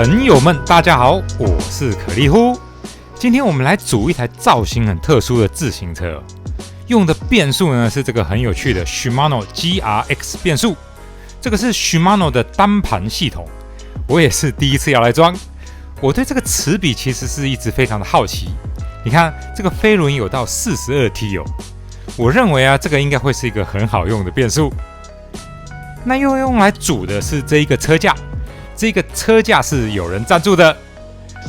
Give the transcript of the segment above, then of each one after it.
朋友们，大家好，我是可丽呼。今天我们来组一台造型很特殊的自行车，用的变速呢是这个很有趣的 Shimano GRX 变速。这个是 Shimano 的单盘系统，我也是第一次要来装。我对这个齿比其实是一直非常的好奇。你看这个飞轮有到 42T 哦，我认为这个应该会是一个很好用的变速。那又用来组的是这一个车架，这个车架是有人赞助的。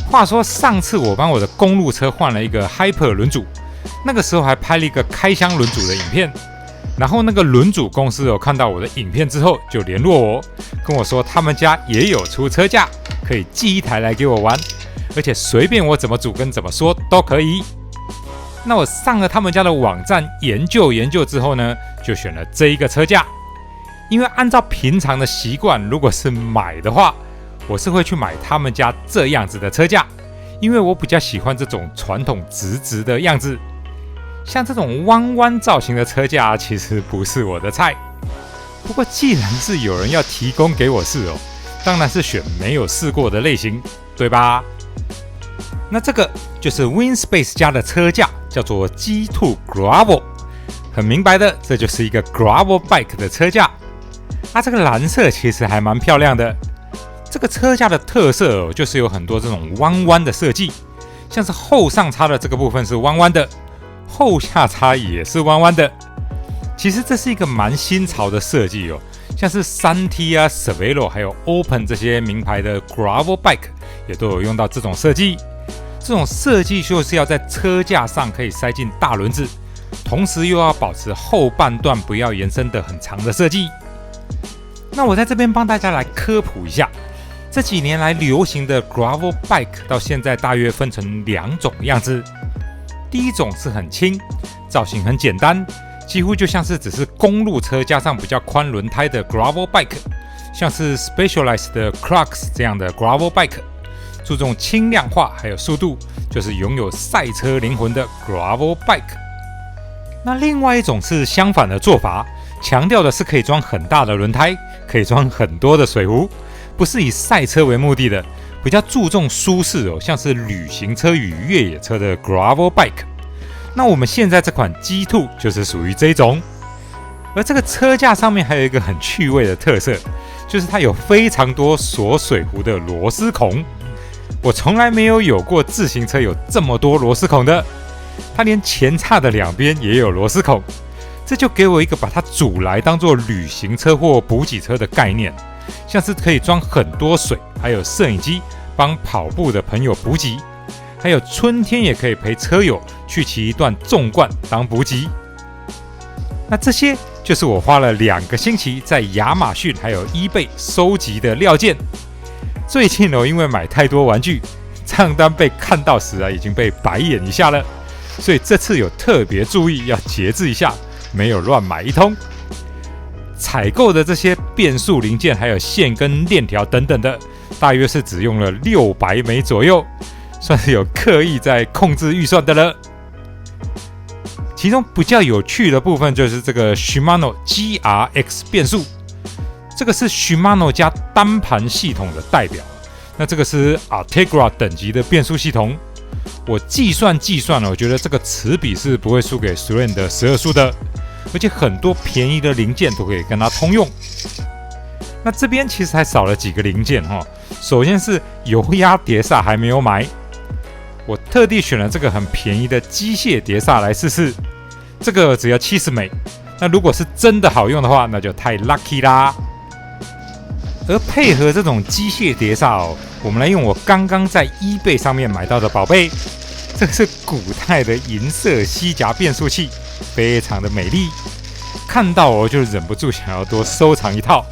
话说上次我帮我的公路车换了一个 Hyper 轮组，那个时候还拍了一个开箱轮组的影片，然后那个轮组公司有看到我的影片之后就联络我，跟我说他们家也有出车架，可以寄一台来给我玩，而且随便我怎么组跟怎么说都可以。那我上了他们家的网站研究之后呢，就选了这一个车架。因为按照平常的习惯，如果是买的话，我是会去买他们家这样子的车架，因为我比较喜欢这种传统直的样子。像这种弯弯造型的车架其实不是我的菜。不过既然是有人要提供给我试当然是选没有试过的类型，对吧？那这个就是 Winspace 家的车架，叫做 G2 Gravel。很明白的，这就是一个 Gravel Bike 的车架。这个蓝色其实还蛮漂亮的。这个车架的特色就是有很多这种弯弯的设计，像是后上叉的这个部分是弯弯的，后下叉也是弯弯的。其实这是一个蛮新潮的设计像是 3T Cervelo 还有 Open 这些名牌的 Gravel Bike 也都有用到这种设计。这种设计就是要在车架上可以塞进大轮子，同时又要保持后半段不要延伸的很长的设计。那我在这边帮大家来科普一下，这几年来流行的 Gravel Bike 到现在大约分成两种样子。第一种是很轻，造型很简单，几乎就像是只是公路车加上比较宽轮胎的 Gravel Bike， 像是 Specialized 的 Crux 这样的 Gravel Bike， 注重轻量化还有速度，就是拥有赛车灵魂的 Gravel Bike。那另外一种是相反的做法，强调的是可以装很大的轮胎，可以装很多的水壶，不是以赛车为目的的，比较注重舒适像是旅行车与越野车的 Gravel Bike。那我们现在这款 G2 就是属于这种。而这个车架上面还有一个很趣味的特色，就是它有非常多锁水壶的螺丝孔。我从来没有过自行车有这么多螺丝孔的，它连前叉的两边也有螺丝孔。这就给我一个把它组来当做旅行车或补给车的概念，像是可以装很多水，还有摄影机帮跑步的朋友补给，还有春天也可以陪车友去骑一段纵贯当补给。那这些就是我花了2个星期在亚马逊还有 eBay 收集的料件。最近因为买太多玩具，账单被看到时已经被白眼一下了，所以这次有特别注意要节制一下，没有乱买一通。采购的这些变速零件还有线跟链条等等的，大约是只用了600枚左右，算是有刻意在控制预算的了。其中比较有趣的部分就是这个 Shimano GRX 变速，这个是 Shimano 家单盘系统的代表。那这个是 Artegra 等级的变速系统。我计算了，我觉得这个齿比是不会输给 SRAM 的12速的，而且很多便宜的零件都可以跟它通用。那这边其实还少了几个零件首先是油压碟刹还没有买，我特地选了这个很便宜的机械碟刹来试试，这个只要70枚。那如果是真的好用的话，那就太 lucky 啦。而配合这种机械碟刹我们来用我刚刚在 eBay 上面买到的宝贝，这个是古代的银色吸夹变速器，非常的美丽，看到我就忍不住想要多收藏一套。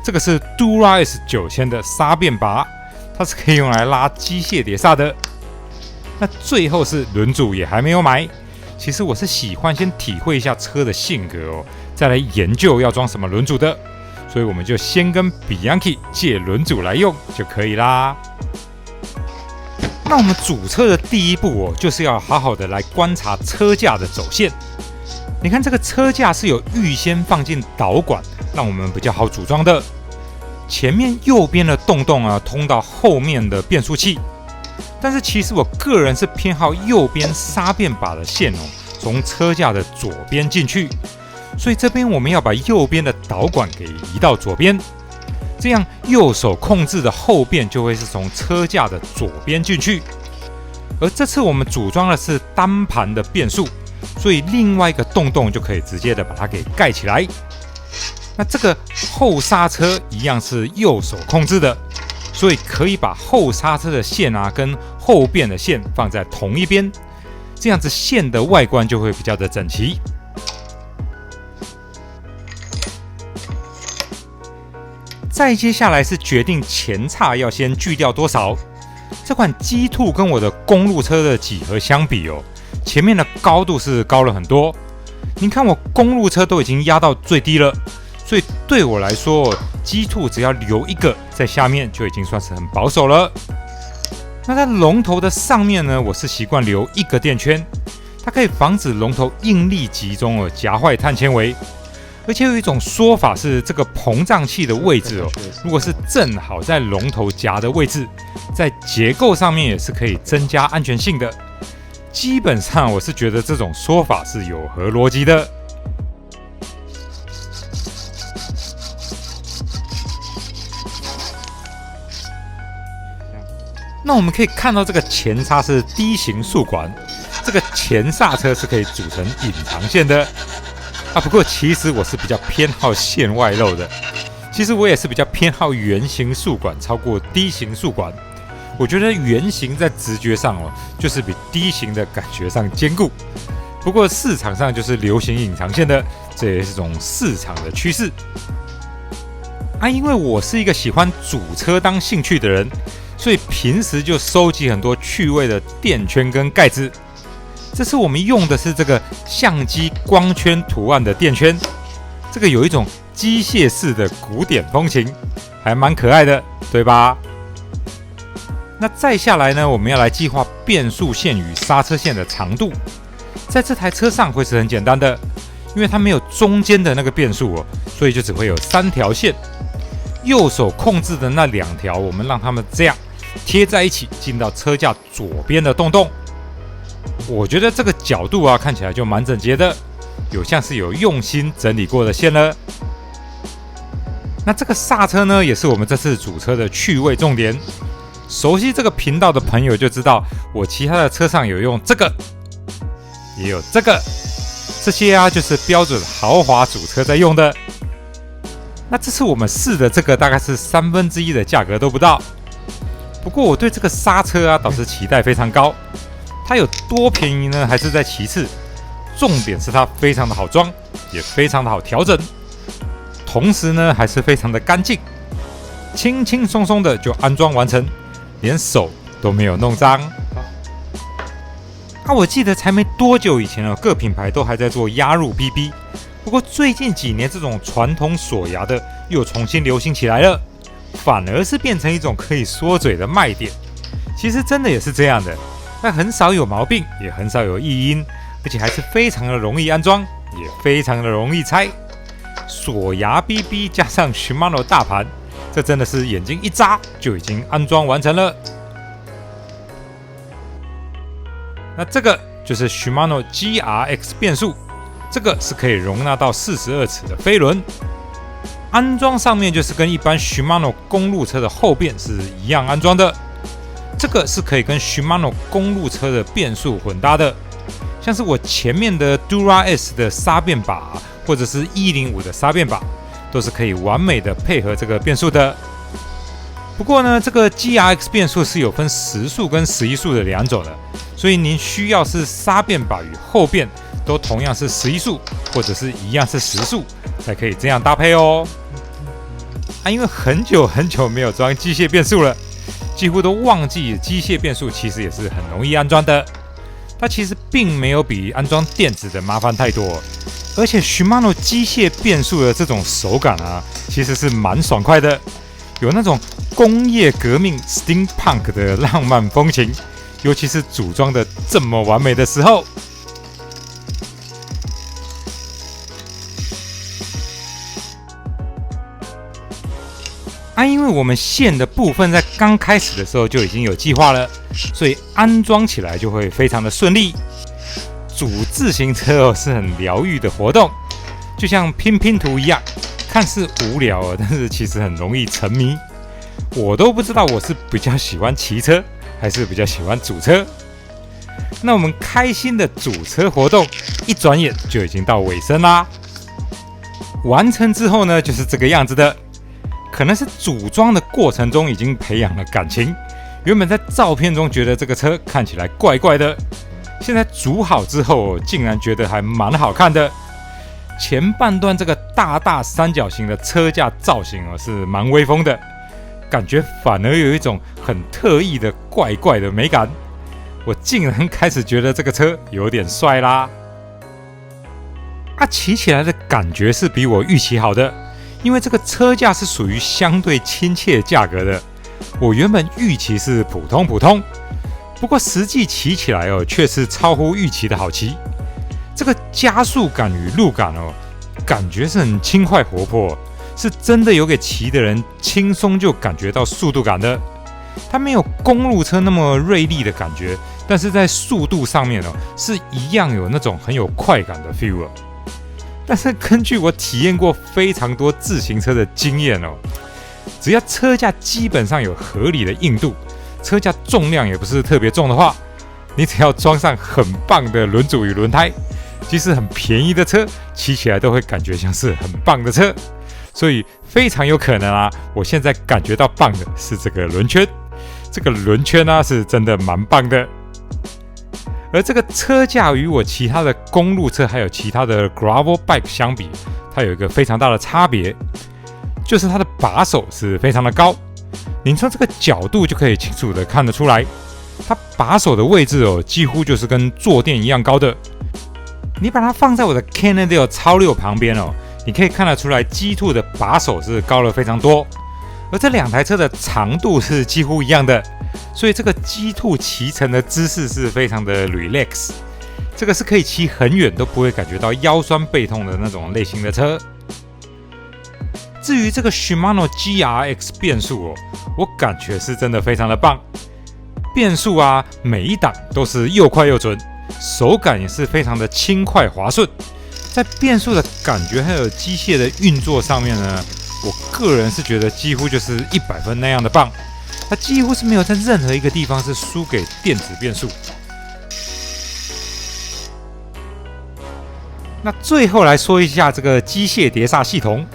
这个是 Dura S9000 的刹变把，它是可以用来拉机械碟刹的。那最后是轮组也还没有买，其实我是喜欢先体会一下车的性格再来研究要装什么轮组的，所以我们就先跟 Bianchi 借轮组来用就可以啦。那我们组车的第一步就是要好好的来观察车架的走线。你看这个车架是有预先放进导管，让我们比较好组装的。前面右边的洞洞啊通到后面的变速器，但是其实我个人是偏好右边刹变把的线从车架的左边进去，所以这边我们要把右边的导管给移到左边，这样右手控制的后变就会是从车架的左边进去。而这次我们组装的是单盘的变速，所以另外一个洞洞就可以直接的把它给盖起来。那这个后刹车一样是右手控制的，所以可以把后刹车的线啊跟后变的线放在同一边，这样子线的外观就会比较的整齐。再接下来是决定前叉要先锯掉多少。这款 G2 跟我的公路车的几何相比前面的高度是高了很多。您看我公路车都已经压到最低了，所以对我来说 G2 只要留一个在下面就已经算是很保守了。那在龙头的上面呢，我是习惯留一个垫圈，它可以防止龙头应力集中而夹坏碳纤维。而且有一种说法是，这个膨胀器的位置如果是正好在龙头夹的位置，在结构上面也是可以增加安全性的。基本上我是觉得这种说法是有合逻辑的。那我们可以看到这个前叉是 D 型束管，这个前刹车是可以组成隐藏线的。不过其实我是比较偏好线外露的。其实我也是比较偏好圆形束管超过 D 型束管。我觉得圆形在直觉上就是比 D 型的感觉上坚固。不过市场上就是流行隐藏线的，这也是种市场的趋势。因为我是一个喜欢组车当兴趣的人，所以平时就收集很多趣味的垫圈跟盖子。这次我们用的是这个相机光圈图案的垫圈，这个有一种机械式的古典风情，还蛮可爱的，对吧？那再下来呢，我们要来计划变速线与刹车线的长度。在这台车上会是很简单的，因为它没有中间的那个变速所以就只会有3条线。右手控制的那2条，我们让它们这样贴在一起，进到车架左边的洞洞。我觉得这个角度看起来就蛮整洁的，像是有用心整理过的线了。那这个刹车呢，也是我们这次组车的趣味重点。熟悉这个频道的朋友就知道，我其他的车上有用这个，也有这个，这些就是标准豪华组车在用的。那这次我们试的这个大概是1/3的价格都不到。不过我对这个刹车倒是期待非常高。它有多便宜呢？还是在其次，重点是它非常的好装，也非常的好调整，同时呢还是非常的干净，轻轻松松的就安装完成，连手都没有弄脏。我记得才没多久以前各品牌都还在做压入 BB， 不过最近几年这种传统锁牙的又重新流行起来了，反而是变成一种可以缩嘴的卖点。其实真的也是这样的。但很少有毛病，也很少有异音，而且还是非常的容易安装，也非常的容易拆。锁牙 BB 加上 Shimano 大盘，这真的是眼睛一眨就已经安装完成了。那这个就是 Shimano GRX 变速，这个是可以容纳到42尺的飞轮。安装上面就是跟一般 Shimano 公路车的后变是一样安装的。这个是可以跟 Shimano 公路车的变速混搭的，像是我前面的 Dura S 的刹变把，或者是105的刹变把，都是可以完美的配合这个变速的。不过呢，这个 GRX 变速是有分10速跟11速的2种的，所以您需要是刹变把与后变都同样是11速，或者是一样是10速，才可以这样搭配哦。因为很久没有装机械变速了。几乎都忘记机械变速其实也是很容易安装的，它其实并没有比安装电子的麻烦太多，而且 Shimano 机械变速的这种手感其实是蛮爽快的，有那种工业革命 Steampunk 的浪漫风情，尤其是组装的这么完美的时候。因为我们线的部分在刚开始的时候就已经有计划了，所以安装起来就会非常的顺利。组自行车是很疗愈的活动，就像拼拼图一样，看似无聊但是其实很容易沉迷。我都不知道我是比较喜欢骑车，还是比较喜欢组车。那我们开心的组车活动，一转眼就已经到尾声啦。完成之后呢，就是这个样子的。可能是组装的过程中已经培养了感情，原本在照片中觉得这个车看起来怪怪的，现在组好之后竟然觉得还蛮好看的。前半段这个大三角形的车架造型是蛮威风的，感觉反而有一种很特异的怪怪的美感。我竟然开始觉得这个车有点帅啦！骑起来的感觉是比我预期好的。因为这个车架是属于相对亲切价格的，我原本预期是普通，不过实际骑起来却是超乎预期的好骑。这个加速感与路感感觉是很轻快活泼，是真的有给骑的人轻松就感觉到速度感的。它没有公路车那么锐利的感觉，但是在速度上面是一样有那种很有快感的 feel。但是根据我体验过非常多自行车的经验只要车架基本上有合理的硬度，车架重量也不是特别重的话，你只要装上很棒的轮组与轮胎，即使很便宜的车，骑起来都会感觉像是很棒的车。所以非常有可能我现在感觉到棒的是这个轮圈，这个轮圈是真的蛮棒的。而这个车架与我其他的公路车还有其他的 gravel bike 相比，它有一个非常大的差别，就是它的把手是非常的高，你从这个角度就可以清楚的看得出来，它把手的位置几乎就是跟坐垫一样高的。你把它放在我的 Cannondale 超6旁边你可以看得出来 G2 的把手是高了非常多，而这两台车的长度是几乎一样的。所以这个 G2 骑乘的姿势是非常的 relax， 这个是可以骑很远都不会感觉到腰酸背痛的那种类型的车。至于这个 Shimano GRX 变速我感觉是真的非常的棒。变速每一档都是又快又准，手感也是非常的轻快滑顺。在变速的感觉还有机械的运作上面呢，我个人是觉得几乎就是100分那样的棒。它几乎是没有在任何一个地方是输给电子变速。那最后来说一下这个机械碟刹系统，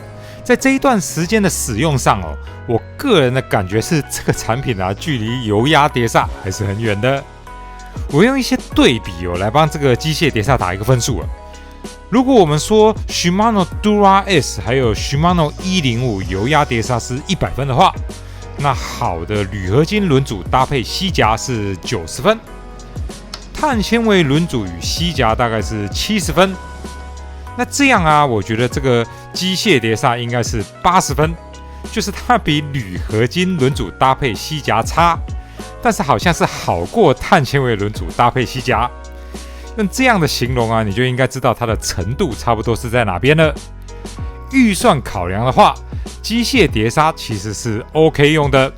在这一段时间的使用上我个人的感觉是这个产品距离油压碟刹还是很远的。我用一些对比来帮这个机械碟刹打一个分数如果我们说 Shimano Dura S 还有 Shimano 105油压碟刹是100分的话，那好的铝合金轮组搭配膝夹是90分，碳纤维轮组与膝夹大概是70分。那这样我觉得这个机械碟刹应该是80分，就是它比铝合金轮组搭配膝夹差，但是好像是好过碳纤维轮组搭配膝夹。用这样的形容你就应该知道它的程度差不多是在哪边了。预算考量的话，机械碟刹其实是 OK 用的。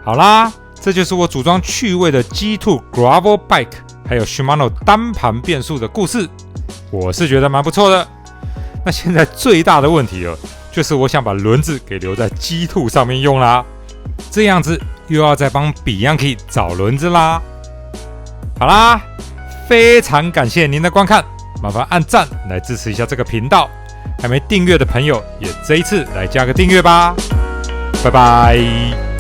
好啦，这就是我组装趣味的 G2 Gravel Bike 还有 Shimano 单盘变速的故事，我是觉得蛮不错的。那现在最大的问题就是我想把轮子给留在 G2 上面用啦，这样子又要再帮 Bianchi 找轮子啦。好啦，非常感谢您的观看，麻烦按赞来支持一下这个频道。还没订阅的朋友，也这一次来加个订阅吧。拜拜。